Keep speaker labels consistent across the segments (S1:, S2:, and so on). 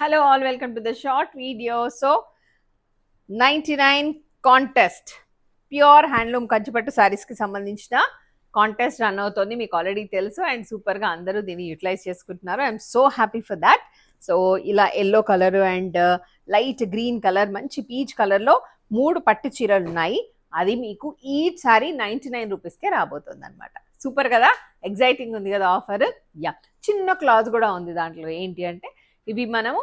S1: Hello all, welcome to the short video. So 99 contest pure handloom కంచిపట్టు సారీస్కి సంబంధించిన contest run అవుతుంది, మీకు ఆల్రెడీ తెలుసు. అండ్ సూపర్గా అందరూ దీన్ని యూటిలైజ్ చేసుకుంటున్నారు. I'm so happy for that. So ఇలా yellow colour and light green colour, మంచి పీచ్ కలర్లో 3 పట్టు చీరలు ఉన్నాయి. అది మీకు ఈచ్ సారీ 99 రూపీస్కే రాబోతుంది అనమాట. సూపర్ కదా, ఎగ్జైటింగ్ ఉంది కదా ఆఫర్. యా, చిన్న క్లాజ్ కూడా ఉంది దాంట్లో. ఏంటి అంటే ఇవి మనము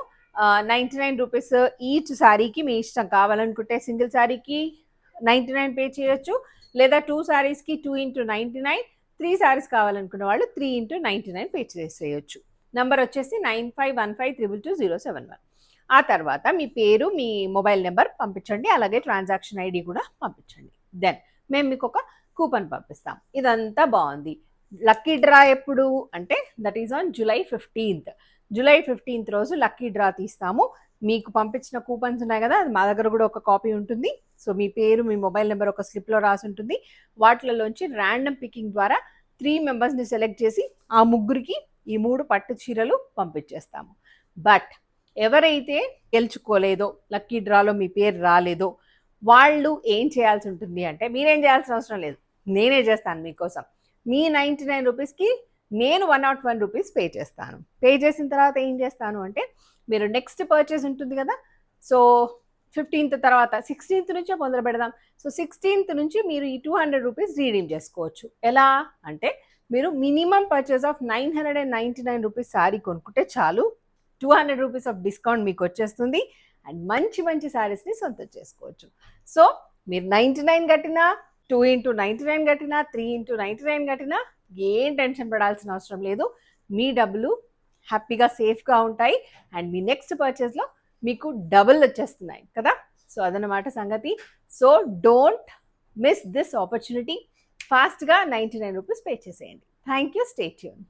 S1: 99 రూపీస్ ఈచ్ శారీకి, మీ ఇష్టం. కావాలనుకుంటే సింగిల్ శారీకి 99 పే చేయొచ్చు, లేదా 2 శారీస్కి 2 × 99, 3 శారీస్ కావాలనుకున్న వాళ్ళు 3 × 99 పే చేసేయచ్చు. నెంబర్ వచ్చేసి 9515222071. ఆ తర్వాత మీ పేరు, మీ మొబైల్ నెంబర్ పంపించండి, అలాగే ట్రాన్సాక్షన్ ఐడి కూడా పంపించండి. దెన్ మేము మీకు ఒక కూపన్ పంపిస్తాం. ఇదంతా బాగుంది. లక్కీ డ్రా ఎప్పుడు అంటే that is on July 15th. July 15th రోజు లక్కీ డ్రా తీస్తాము. మీకు పంపించిన కూపన్స్ ఉన్నాయి కదా, అది మా దగ్గర కూడా ఒక కాపీ ఉంటుంది. సో మీ పేరు, మీ మొబైల్ నెంబర్ ఒక స్లిప్లో రాసి ఉంటుంది. వాటిలోంచి ర్యాండమ్ పికింగ్ ద్వారా 3 మెంబర్స్ని సెలెక్ట్ చేసి ఆ ముగ్గురికి ఈ 3 పట్టు చీరలు పంపించేస్తాము. బట్ ఎవరైతే గెలుచుకోలేదో, లక్కీ డ్రాలో మీ పేరు రాలేదో, వాళ్ళు ఏం చేయాల్సి ఉంటుంది అంటే, మీరేం చేయాల్సిన అవసరం లేదు, నేనే చేస్తాను మీకోసం. మీ 99 రూపీస్కి నేను 101 రూపీస్ పే చేస్తాను. పే చేసిన తర్వాత ఏం చేస్తాను అంటే, మీరు నెక్స్ట్ పర్చేస్ ఉంటుంది కదా, సో 15th తర్వాత 16th నుంచే మొదలు పెడదాం. సో 16th నుంచి మీరు ఈ 200 రూపీస్ రీడీమ్ చేసుకోవచ్చు. ఎలా అంటే, మీరు minimum purchase of 999 rupees sorry కొనుక్కుంటే చాలు, 200 రూపీస్ ఆఫ్ డిస్కౌంట్ మీకు వచ్చేస్తుంది. అండ్ మంచి మంచి శారీస్ని సొంతం చేసుకోవచ్చు. సో మీరు 99 కట్టినా, 2 × 99 కట్టినా, 3 × 99 కట్టినా ఏం టెన్షన్ పడాల్సిన అవసరం లేదు. మీ డబ్బులు హ్యాపీగా సేఫ్గా ఉంటాయి. అండ్ మీ నెక్స్ట్ పర్చేస్లో మీకు డబుల్ వచ్చేస్తున్నాయి కదా. సో అదనమాట సంగతి. So don't miss this opportunity. ఫాస్ట్గా 99 రూపీస్ పే చేసేయండి. Thank you. Stay tune.